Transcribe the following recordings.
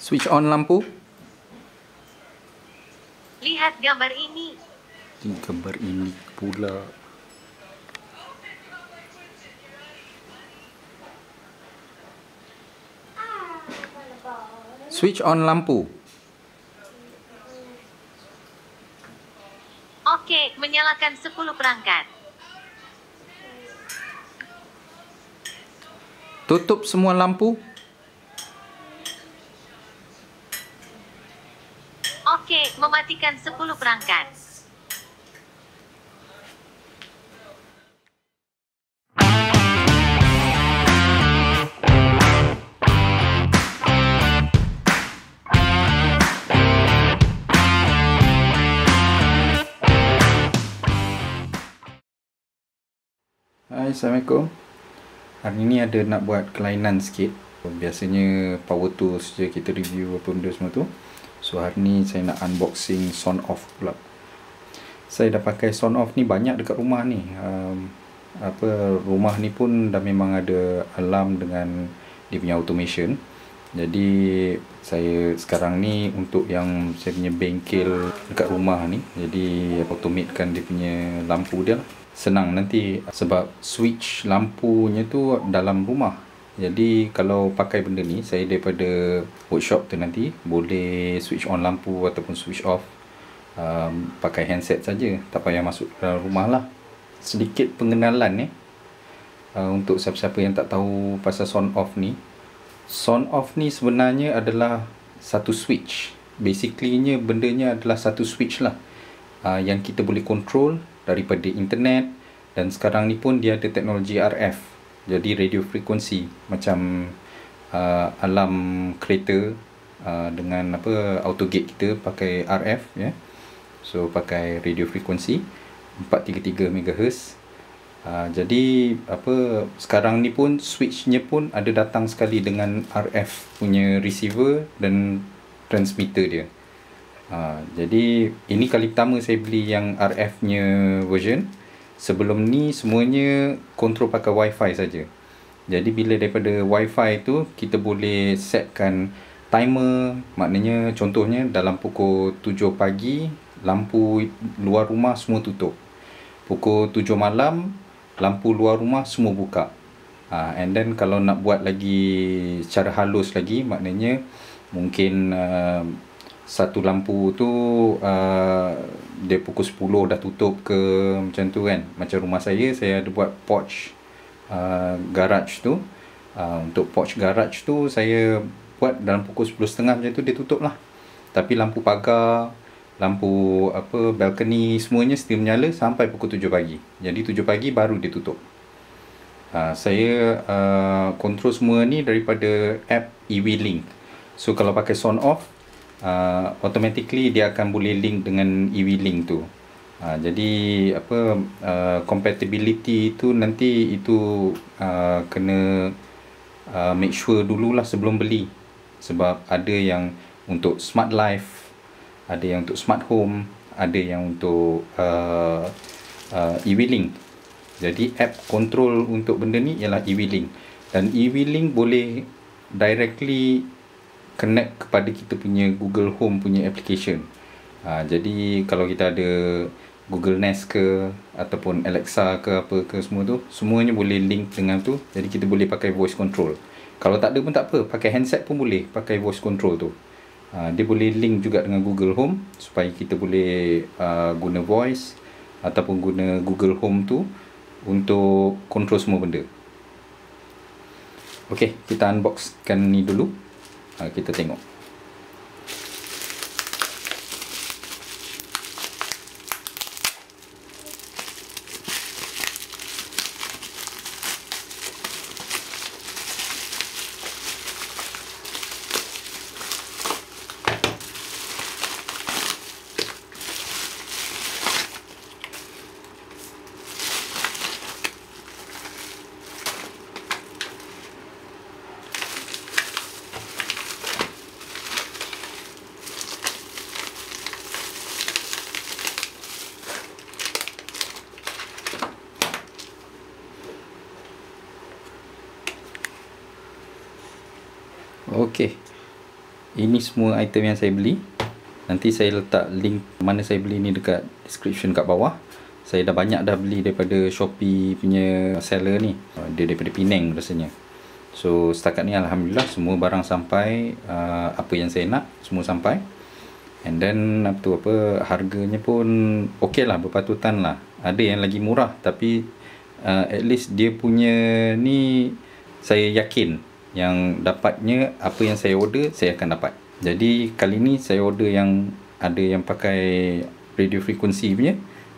Switch on lampu. Lihat gambar ini. Gambar ini pula. Switch on lampu. Oke, menyalakan 10 perangkat. Tutup semua lampu. Oke, mematikan 10 perangkat. Hai, Assalamualaikum. Hari ni ada nak buat kelainan sikit. Biasanya power tools je kita review apa benda semua tu. So hari ni saya nak unboxing sound off pula. Saya dah pakai sound off ni banyak dekat rumah ni. Rumah ni pun dah memang ada alarm dengan dia punya automation. Jadi saya sekarang ni untuk yang saya punya bengkel dekat rumah ni, jadi automatekan dia punya lampu dia. Senang nanti sebab switch lampunya tu dalam rumah. Jadi kalau pakai benda ni, saya daripada workshop tu nanti boleh switch on lampu ataupun switch off pakai handset saja, tak payah masuk dalam rumah lah. Sedikit pengenalan untuk siapa-siapa yang tak tahu pasal sound off ni. Sound off ni sebenarnya adalah satu switch. Basically-nya bendanya adalah satu switch lah, yang kita boleh control daripada internet. Dan sekarang ni pun dia ada teknologi RF, jadi radio frekuensi, macam alarm kereta dengan auto gate kita pakai RF ya. So pakai radio frekuensi 433 MHz. Jadi sekarang ni pun switchnya pun ada datang sekali dengan RF punya receiver dan transmitter dia. Jadi ini kali pertama saya beli yang RF nya version. Sebelum ni semuanya kontrol pakai wifi saja. Jadi bila daripada wifi tu kita boleh setkan timer, maknanya contohnya dalam pukul 7 pagi lampu luar rumah semua tutup. Pukul 7 malam lampu luar rumah semua buka. And then kalau nak buat lagi secara halus lagi, maknanya mungkin satu lampu tu dia pukul 10 dah tutup ke, macam tu kan. Macam rumah saya ada buat porch garage tu. Untuk porch garage tu saya buat dalam pukul 10.30 macam tu dia tutup lah. Tapi lampu pagar, lampu balcony semuanya still menyala sampai pukul 7 pagi. Jadi 7 pagi baru dia tutup. Saya control semua ni daripada app EV-Link. So kalau pakai sound off, automatically dia akan boleh link dengan EV-Link tu. Jadi compatibility tu nanti itu kena make sure dululah sebelum beli. Sebab ada yang untuk smart life, ada yang untuk smart home, ada yang untuk EV-Link. Jadi app control untuk benda ni ialah EV-Link. Dan EV-Link boleh directly connect kepada kita punya Google Home punya application. Jadi kalau kita ada Google Nest ke ataupun Alexa ke apa ke semua tu, semuanya boleh link dengan tu. Jadi kita boleh pakai voice control. Kalau tak ada pun tak apa, pakai handset pun boleh pakai voice control tu. Dia boleh link juga dengan Google Home supaya kita boleh guna voice ataupun guna Google Home tu untuk control semua benda. Okey, kita unboxkan ni dulu. Kita tengok. Okey. ini semua item yang saya beli. Nanti saya letak link mana saya beli ni dekat description kat bawah. Saya dah banyak dah beli daripada Shopee punya seller ni. Dia daripada Penang rasanya. So setakat ni alhamdulillah semua barang sampai, apa yang saya nak semua sampai. And then harganya pun okey lah, berpatutan lah. Ada yang lagi murah tapi at least dia punya ni saya yakin yang dapatnya apa yang saya order saya akan dapat. Jadi kali ni saya order yang ada yang pakai radio frequency punya.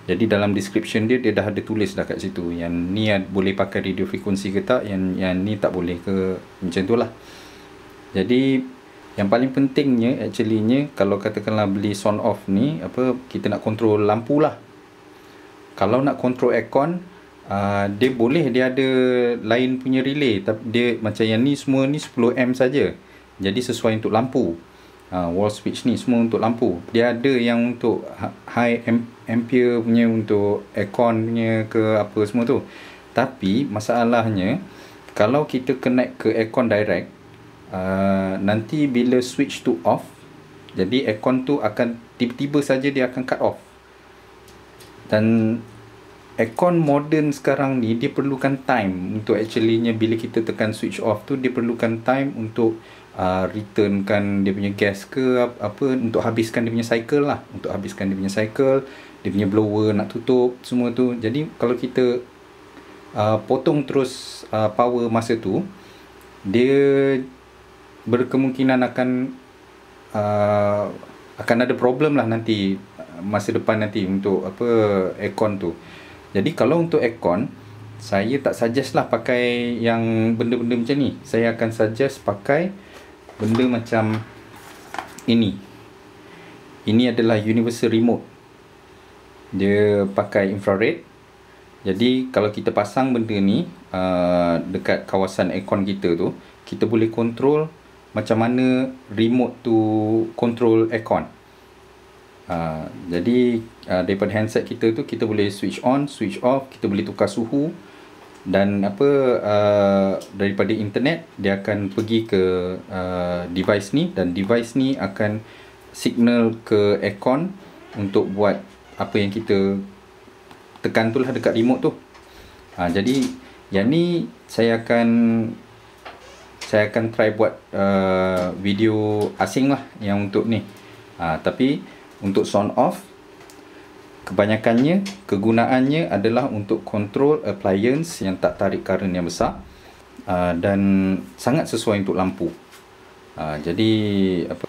Jadi dalam description dia dah ada tulis dah kat situ yang ni boleh pakai radio frequency ke tak, yang ni tak boleh ke, macam tu lah. Jadi yang paling pentingnya actuallynya kalau katakanlah beli sound off ni, kita nak control lampu lah. Kalau nak control aircon, dia boleh, dia ada lain punya relay, tapi dia macam yang ni semua ni 10 amp saja. Jadi sesuai untuk lampu. Wall switch ni semua untuk lampu. Dia ada yang untuk high ampere punya, untuk aircon punya ke apa semua tu. Tapi masalahnya kalau kita connect ke aircon direct, nanti bila switch tu off, jadi aircon tu akan tiba-tiba saja dia akan cut off. Dan aircon modern sekarang ni dia perlukan time untuk actuallynya bila kita tekan switch off tu, dia perlukan time untuk returnkan dia punya gas ke apa, untuk habiskan dia punya cycle lah, untuk habiskan dia punya cycle, dia punya blower nak tutup semua tu. Jadi kalau kita potong terus power masa tu, dia berkemungkinan akan ada problem lah nanti masa depan nanti untuk aircon tu. Jadi kalau untuk aircon, saya tak suggest lah pakai yang benda-benda macam ni. Saya akan suggest pakai benda macam ini. Ini adalah universal remote. Dia pakai infrared. Jadi kalau kita pasang benda ni dekat kawasan aircon kita tu, kita boleh control macam mana remote tu control aircon. Jadi daripada handset kita tu, kita boleh switch on, switch off, kita boleh tukar suhu. Dan daripada internet dia akan pergi ke device ni, dan device ni akan signal ke aircon untuk buat apa yang kita tekan tu lah dekat remote tu. Jadi yang ni saya akan try buat video asing lah yang untuk ni. Tapi untuk sound off, kebanyakannya kegunaannya adalah untuk control appliance yang tak tarik current yang besar, dan sangat sesuai untuk lampu. Jadi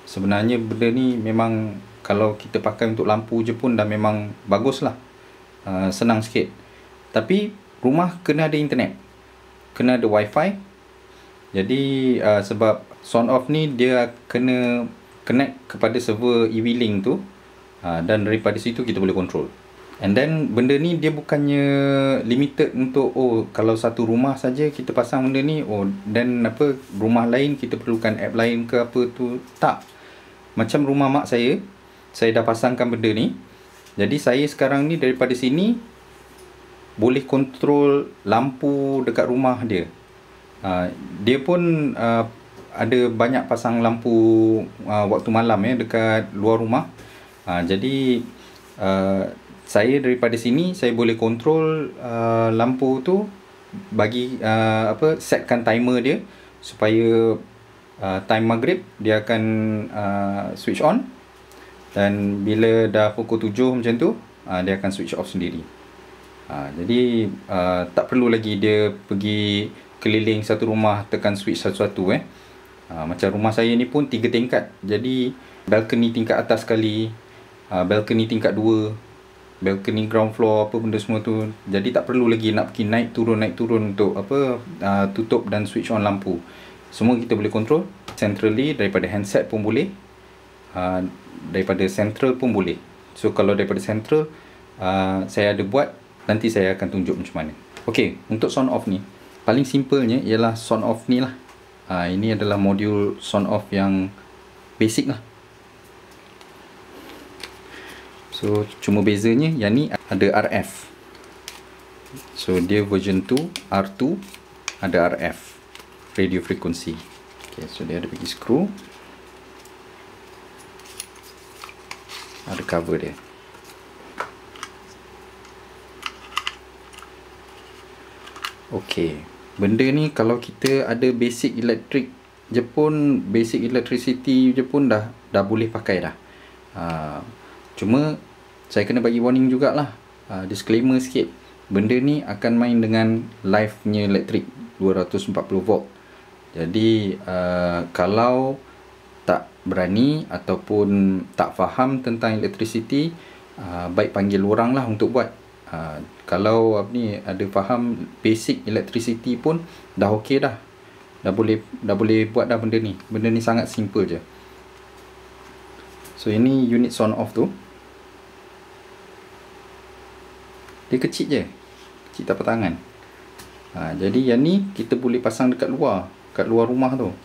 sebenarnya benda ni memang kalau kita pakai untuk lampu je pun dah memang bagus lah, senang sikit. Tapi rumah kena ada internet, kena ada wifi. Jadi sebab sound off ni dia kena connect kepada server e-wheeling tu, dan daripada situ kita boleh control. And then benda ni dia bukannya limited untuk kalau satu rumah saja kita pasang benda ni, dan rumah lain kita perlukan app lain ke apa tu. Tak. Macam rumah mak saya dah pasangkan benda ni. Jadi saya sekarang ni daripada sini boleh control lampu dekat rumah dia. Dia pun ada banyak pasang lampu waktu malam dekat luar rumah. Jadi saya daripada sini saya boleh control lampu tu, bagi setkan timer dia supaya time maghrib dia akan switch on, dan bila dah pukul 7 macam tu dia akan switch off sendiri. Jadi tak perlu lagi dia pergi keliling satu rumah tekan switch satu-satu. Macam rumah saya ni pun 3 tingkat. Jadi balcony tingkat atas sekali, balcony tingkat 2, balcony ground floor, apa benda semua tu. Jadi tak perlu lagi nak pergi naik turun untuk tutup dan switch on lampu. Semua kita boleh control centrally, daripada handset pun boleh, daripada central pun boleh. So kalau daripada central saya ada buat, nanti saya akan tunjuk macam mana. Okey, untuk sound off ni paling simpelnya ialah sound off ni lah. Ini adalah modul sound off yang basic lah. So cuma bezanya yang ni ada RF. So dia version 2, R2, ada RF, radio frequency. Okay, so dia ada bagi screw. ada cover dia. Okey, benda ni kalau kita ada basic elektrik je pun, basic electricity je pun dah boleh pakai dah. Cuma saya kena bagi warning jugalah, disclaimer sikit. Benda ni akan main dengan live punya elektrik 240 volt. Jadi kalau tak berani ataupun tak faham tentang electricity, baik panggil orang lah untuk buat. Kalau ada faham basic electricity pun dah okey dah. Dah boleh buat dah benda ni. Benda ni sangat simple je. So ini unit on off tu. Dia kecil je. Kecil tapak tangan. Jadi yang ni kita boleh pasang dekat luar. Kat luar rumah tu.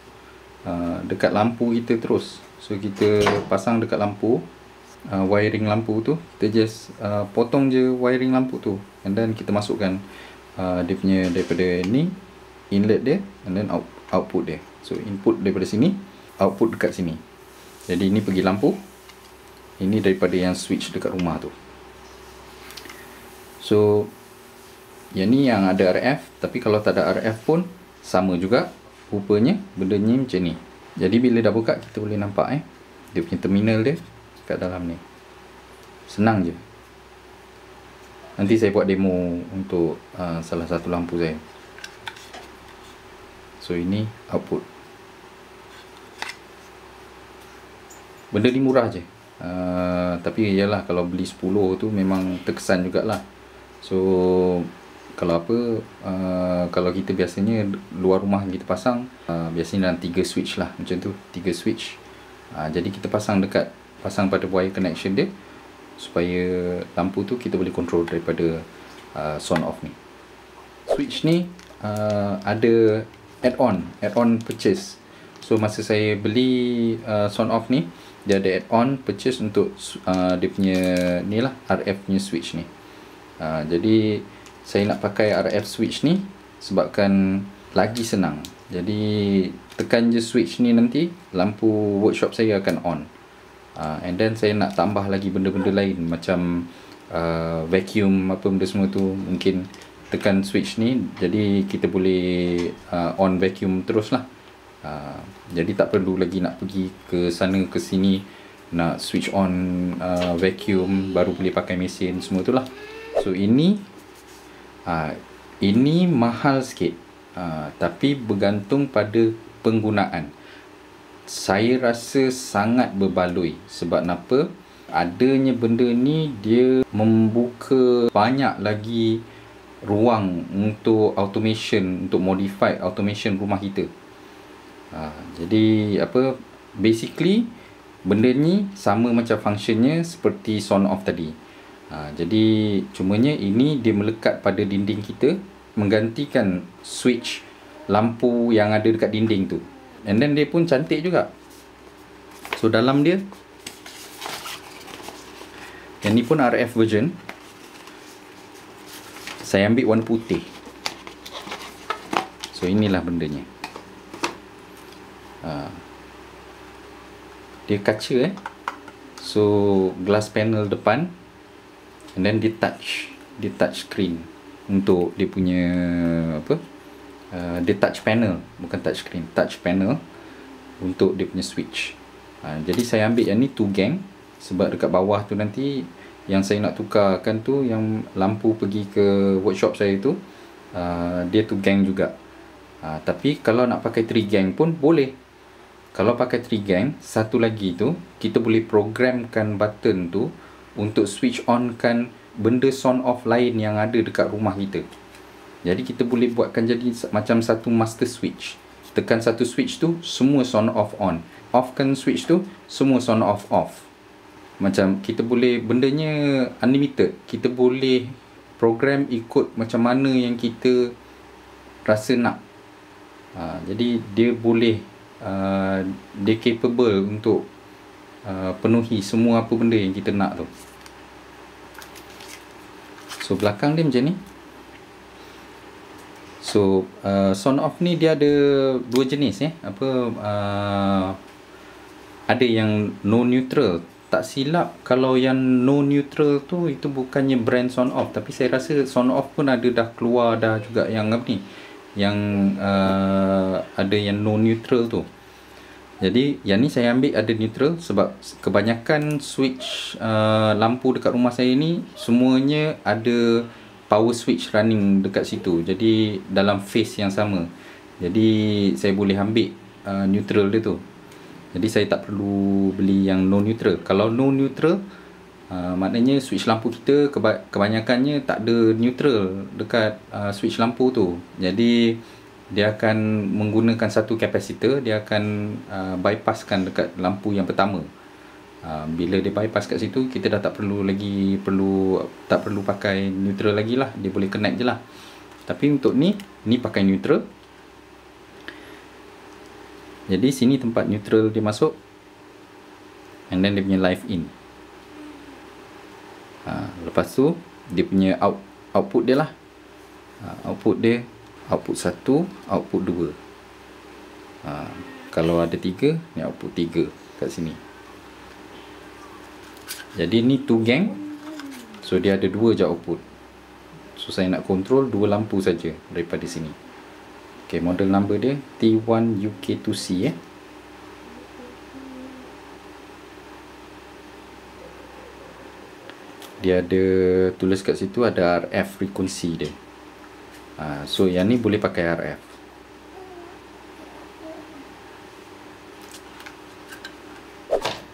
Dekat lampu kita terus. So kita pasang dekat lampu. Wiring lampu tu. Kita just potong je wiring lampu tu. And then kita masukkan dia punya daripada ni, inlet dia, and then output dia. So input daripada sini, output dekat sini. Jadi ini pergi lampu. Ini daripada yang switch dekat rumah tu. So yang ni yang ada RF. Tapi kalau tak ada RF pun sama juga rupanya benda ni macam ni. Jadi bila dah buka, kita boleh nampak dia punya terminal dia kat dalam ni. Senang je. Nanti saya buat demo untuk salah satu lampu saya. So ini output. Benda ni murah je. Tapi yalah, kalau beli 10 tu memang terkesan jugalah. So kalau kalau kita biasanya luar rumah kita pasang, biasanya dalam 3 switch lah, macam tu, 3 switch. Jadi kita pasang pada wire connection dia, supaya lampu tu kita boleh control daripada on off ni. Switch ni ada add-on purchase. So masa saya beli on off ni, dia ada add-on purchase untuk dia punya ni lah, RF punya switch ni. Jadi saya nak pakai RF switch ni sebabkan lagi senang. Jadi tekan je switch ni, nanti lampu workshop saya akan on. And then saya nak tambah lagi benda-benda lain macam vacuum apa benda semua tu, mungkin tekan switch ni, jadi kita boleh on vacuum terus lah. Jadi tak perlu lagi nak pergi ke sana ke sini nak switch on vacuum baru boleh pakai mesin semua tu lah. So ini mahal sikit, tapi bergantung pada penggunaan. Saya rasa sangat berbaloi. Sebab apa? Adanya benda ni dia membuka banyak lagi ruang untuk automation, untuk modify automation rumah kita. Jadi basically benda ni sama macam functionnya seperti on off tadi. Jadi cumanya ini dia melekat pada dinding kita, menggantikan switch lampu yang ada dekat dinding tu. And then dia pun cantik juga. So dalam dia, yang ni pun RF version. Saya ambil warna putih. So inilah bendanya. Dia kaca So glass panel depan, and then dia touch screen untuk dia punya dia touch panel, bukan touch screen, touch panel untuk dia punya switch. Jadi saya ambil yang ni 2 gang, sebab dekat bawah tu nanti yang saya nak tukarkan tu, yang lampu pergi ke workshop saya tu, dia 2 gang juga. Tapi kalau nak pakai 3 gang pun boleh. Kalau pakai 3 gang, satu lagi tu kita boleh programkan button tu untuk switch on kan benda on off lain yang ada dekat rumah kita. Jadi kita boleh buatkan jadi macam satu master switch. Tekan satu switch tu, semua on off on. Offkan switch tu, semua on off off. Macam kita boleh, bendanya unlimited. Kita boleh program ikut macam mana yang kita rasa nak. Jadi dia boleh, dia capable untuk penuhi semua apa benda yang kita nak tu. So belakang dia macam ni. So on off ni dia ada 2 jenis ada yang no neutral tak silap kalau yang no neutral tu itu bukannya brand sound off, tapi saya rasa sound off pun ada dah keluar dah juga yang apa ni, yang ada yang no neutral tu. Jadi yang ni saya ambil ada neutral sebab kebanyakan switch lampu dekat rumah saya ni semuanya ada power switch running dekat situ. Jadi dalam phase yang sama. Jadi saya boleh ambil neutral dia tu. Jadi saya tak perlu beli yang no neutral. Kalau no neutral maknanya switch lampu kita kebanyakannya tak ada neutral dekat switch lampu tu. Jadi dia akan menggunakan satu kapasitor, dia akan bypasskan dekat lampu yang pertama. Bila dia bypass kat situ, kita dah tak perlu pakai neutral lagi lah. Dia boleh connect je lah. Tapi untuk ni pakai neutral. Jadi sini tempat neutral dia masuk, and then dia punya live in. Lepas tu dia punya output dia lah. Output dia output 1, output 2. Kalau ada 3, ni output 3 kat sini. Jadi ni 2 gang. So dia ada 2 je output. So saya nak control 2 lampu saja daripada sini. Okay, model number dia T1UK2C . Dia ada tulis kat situ ada RF frequency dia. So yang ni boleh pakai RF.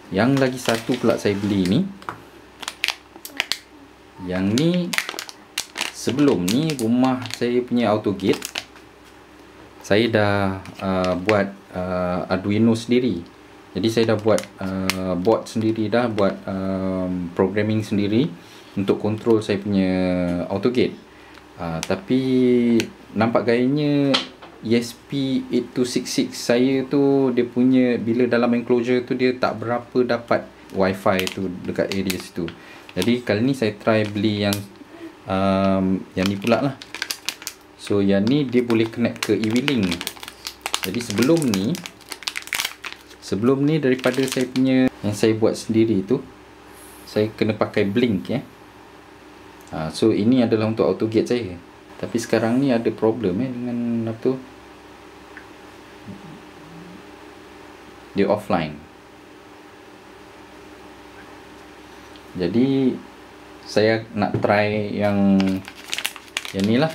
Yang lagi satu pula saya beli ni. Yang ni sebelum ni rumah saya punya auto gate, saya dah buat Arduino sendiri. Jadi saya dah buat board sendiri dah, buat programming sendiri untuk control saya punya auto gate. Tapi nampak gayanya ESP8266 saya tu, dia punya bila dalam enclosure tu dia tak berapa dapat wifi tu dekat area situ. Jadi kali ni saya try beli yang ni pula lah. So yang ni dia boleh connect ke e-wheeling. Jadi sebelum ni daripada saya punya yang saya buat sendiri tu, saya kena pakai blink ya. So ini adalah untuk auto gate saya. Tapi sekarang ni ada problem dengan apa tu, dia offline. Jadi saya nak try yang ni lah.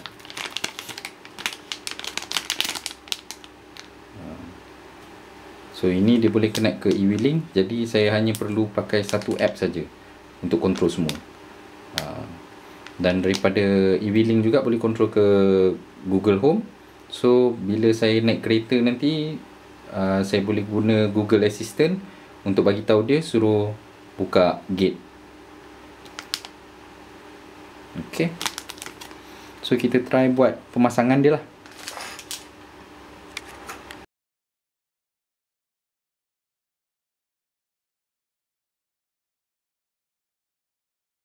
So ini dia boleh connect ke e-wheeling. Jadi saya hanya perlu pakai satu app saja untuk control semua. Dan daripada e-wheeling juga boleh control ke Google Home. So bila saya naik kereta nanti, saya boleh guna Google Assistant untuk bagi tahu dia suruh buka gate. Okay. So kita try buat pemasangan dia lah.